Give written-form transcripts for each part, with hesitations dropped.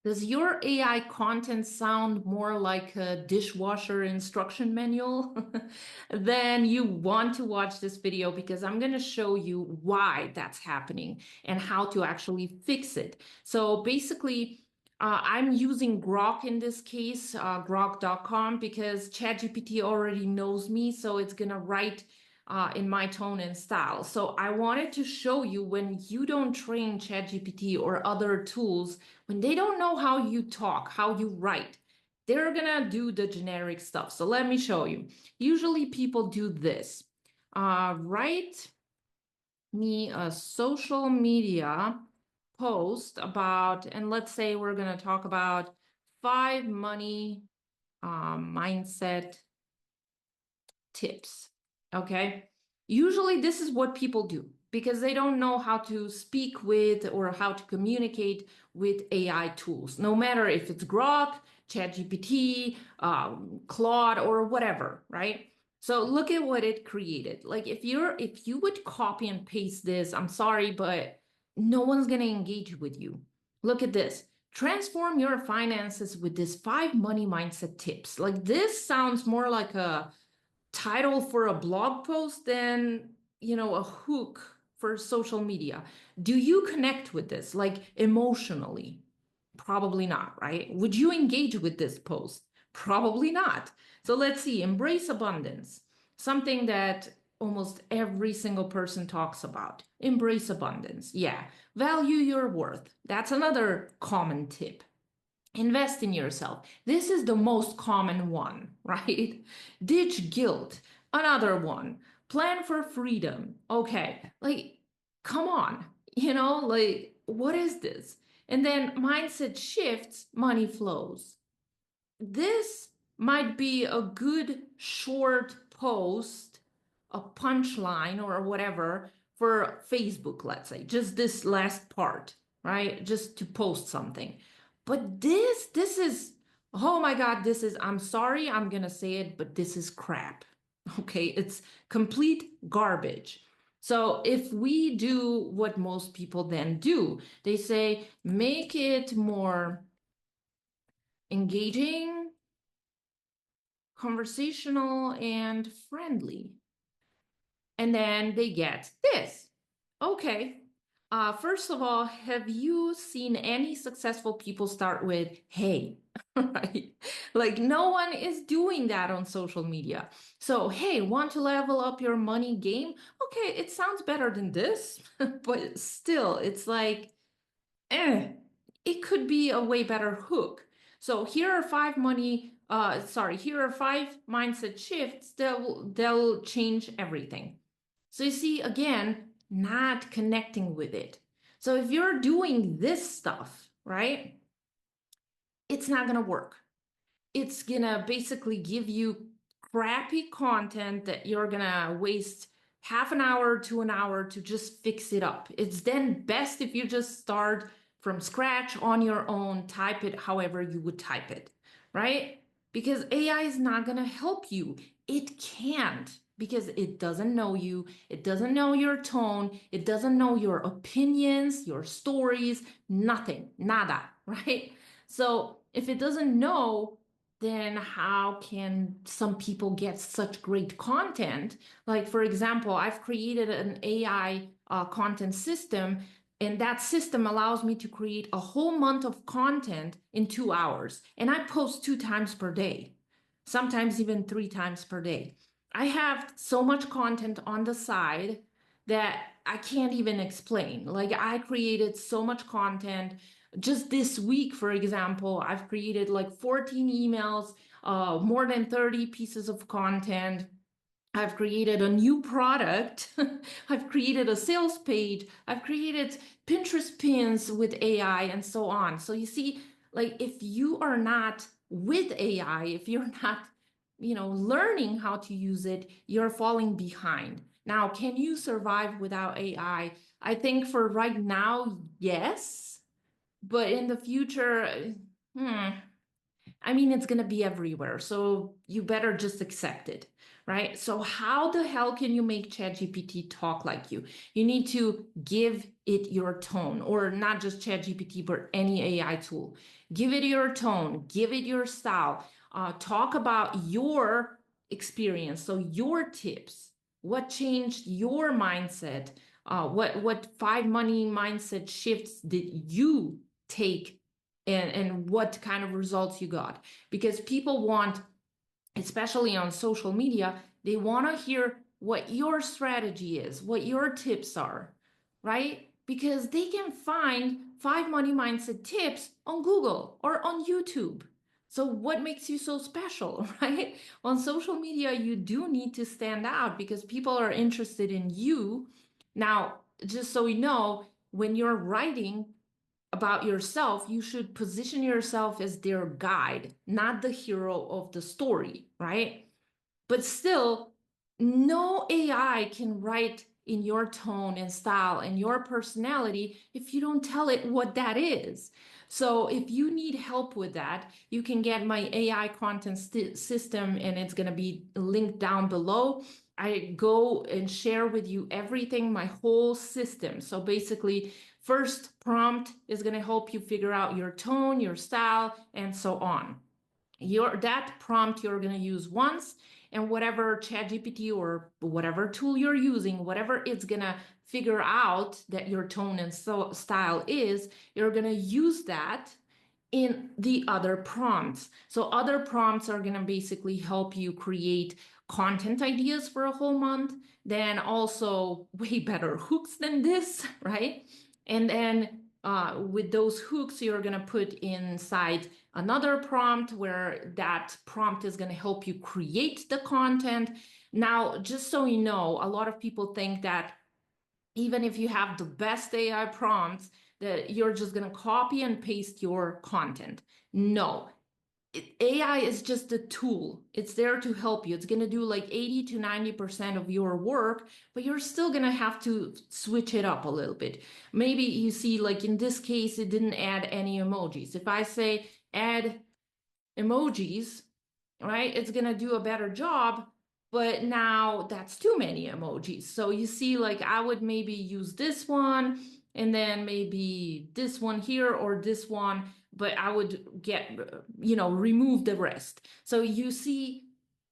Does your AI content sound more like a dishwasher instruction manual? Then you want to watch this video because I'm going to show you why that's happening and how to actually fix it. So basically, I'm using Grok in this case, grok.com, because ChatGPT already knows me, so it's going to write in my tone and style. So I wanted to show you when you don't train ChatGPT or other tools, when they don't know how you talk, how you write, they're gonna do the generic stuff. So let me show you. Usually people do this. Write me a social media post about, and let's say we're gonna talk about 5 money mindset tips. Okay. Usually this is what people do because they don't know how to speak with or how to communicate with AI tools, no matter if it's Grok, ChatGPT, Claude, or whatever, right? So look at what it created. Like if you would copy and paste this, I'm sorry, but no one's gonna engage with you. Look at this. Transform your finances with this 5 money mindset tips. Like this sounds more like a title for a blog post than, a hook for social media. Do you connect with this, like emotionally? Probably not, right? Would you engage with this post? Probably not. So let's see, embrace abundance, something that almost every single person talks about. Embrace abundance. Yeah. Value your worth. That's another common tip. Invest in yourself. This is the most common one, right? Ditch guilt. Another one. Plan for freedom. Okay, like, come on. Like, what is this? And then mindset shifts, money flows. This might be a good short post, a punchline or whatever for Facebook, let's say, just this last part, right? Just to post something. But this is, oh my God, this is, I'm sorry, I'm gonna say it, but this is crap. Okay, it's complete garbage. So if we do what most people then do, they say, make it more engaging, conversational, and friendly. And then they get this. Okay. First of all, have you seen any successful people start with, hey, right? Like no one is doing that on social media. So, hey, want to level up your money game? Okay, it sounds better than this, but still, it's like, eh, it could be a way better hook. So here are here are 5 mindset shifts that'll change everything. So you see, again, not connecting with it. So if you're doing this stuff, right, it's not gonna work. It's gonna basically give you crappy content that you're gonna waste half an hour to an hour to just fix it up. It's then best if you just start from scratch on your own, type it however you would type it, right? Because AI is not gonna help you. It can't because it doesn't know you, it doesn't know your tone, it doesn't know your opinions, your stories, nothing, nada, right? So if it doesn't know, then how can some people get such great content? Like, for example, I've created an AI content system, and that system allows me to create a whole month of content in 2 hours. And I post 2 times per day, sometimes even 3 times per day. I have so much content on the side that I can't even explain. Like, I created so much content just this week, for example. I've created like 14 emails, more than 30 pieces of content. I've created a new product. I've created a sales page. I've created Pinterest pins with AI and so on. So you see, like if you are not with AI, if you're not, learning how to use it, you're falling behind. Now, can you survive without AI? I think for right now, yes. But in the future, hmm, I mean, it's going to be everywhere. So you better just accept it, right? So how the hell can you make ChatGPT talk like you? You need to give it your tone, or not just ChatGPT, but any AI tool. Give it your tone, give it your style. Talk about your experience. So your tips, what changed your mindset? What five money mindset shifts did you take, and what kind of results you got? Because people want, especially on social media, they want to hear what your strategy is, what your tips are, right? Because they can find five money mindset tips on Google or on YouTube. So what makes you so special, right? On social media, you do need to stand out because people are interested in you. Now, just so you know, when you're writing about yourself, you should position yourself as their guide, not the hero of the story, right? But still, no AI can write in your tone and style and your personality if you don't tell it what that is. So if you need help with that, you can get my AI content system, and it's going to be linked down below. I go and share with you everything, my whole system. So basically, first prompt is going to help you figure out your tone, your style, and so on. That prompt you're going to use once, and whatever ChatGPT or whatever tool you're using, whatever it's going to figure out that your tone and style is, you're going to use that in the other prompts. So other prompts are going to basically help you create content ideas for a whole month, then also way better hooks than this, right? And then with those hooks, you're going to put inside another prompt where that prompt is going to help you create the content. Now, just so you know, a lot of people think that even if you have the best AI prompts, that you're just going to copy and paste your content. No, AI is just a tool. It's there to help you. It's going to do like 80 to 90% of your work, but you're still going to have to switch it up a little bit. Maybe you see, like in this case, it didn't add any emojis. If I say add emojis, right, it's going to do a better job, but now that's too many emojis. So you see, like I would maybe use this one and then maybe this one here or this one, but I would remove the rest. So you see,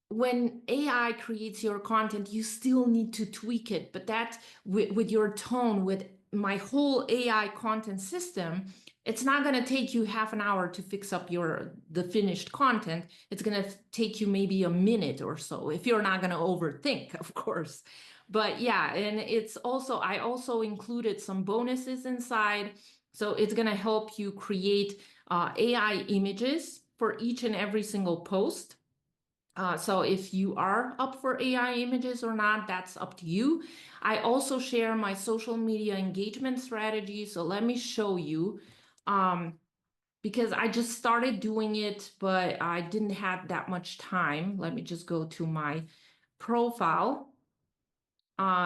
when AI creates your content, you still need to tweak it, but that with your tone, with my whole AI content system, it's not going to take you half an hour to fix up the finished content. It's going to take you maybe a minute or so, if you're not going to overthink, of course. But yeah, and I also included some bonuses inside. So it's going to help you create AI images for each and every single post. So if you are up for AI images or not, that's up to you. I also share my social media engagement strategy. So let me show you, because I just started doing it, but I didn't have that much time. Let me just go to my profile.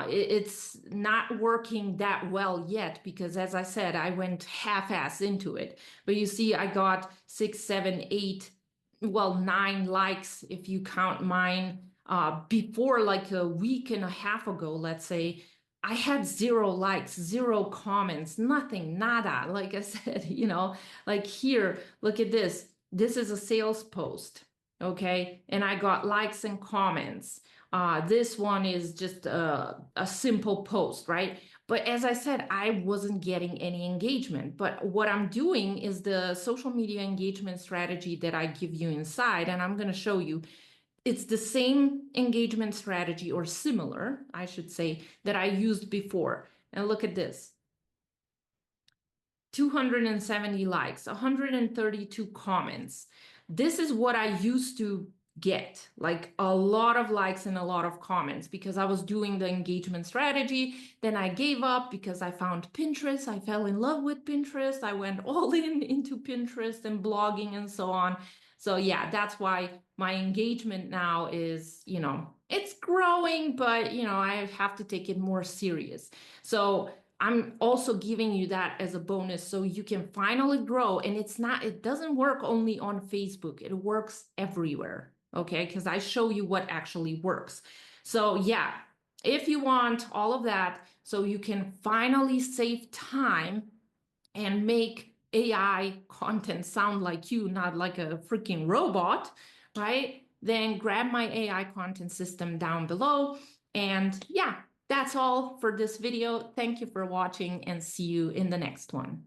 It's not working that well yet because, as I said, I went half-ass into it. But you see, I got 6, 7, 8, well, 9 likes if you count mine. Before, like a week and a half ago, let's say, I had 0 likes, 0 comments, nothing, nada. Like I said, like here, look at this. This is a sales post, okay? And I got likes and comments. This one is just a simple post, right? But as I said, I wasn't getting any engagement. But what I'm doing is the social media engagement strategy that I give you inside, and I'm going to show you. It's the same engagement strategy, or similar, I should say, that I used before. And look at this. 270 likes, 132 comments. This is what I used to get, like a lot of likes and a lot of comments, because I was doing the engagement strategy. Then I gave up because I found Pinterest. I fell in love with Pinterest. I went all into Pinterest and blogging and so on. So yeah, that's why my engagement now is, it's growing, but I have to take it more serious. So I'm also giving you that as a bonus so you can finally grow. And it doesn't work only on Facebook, it works everywhere. Okay, because I show you what actually works. So, yeah, if you want all of that, so you can finally save time and make AI content sound like you, not like a freaking robot, right? Then grab my AI content system down below. And yeah, that's all for this video. Thank you for watching and see you in the next one.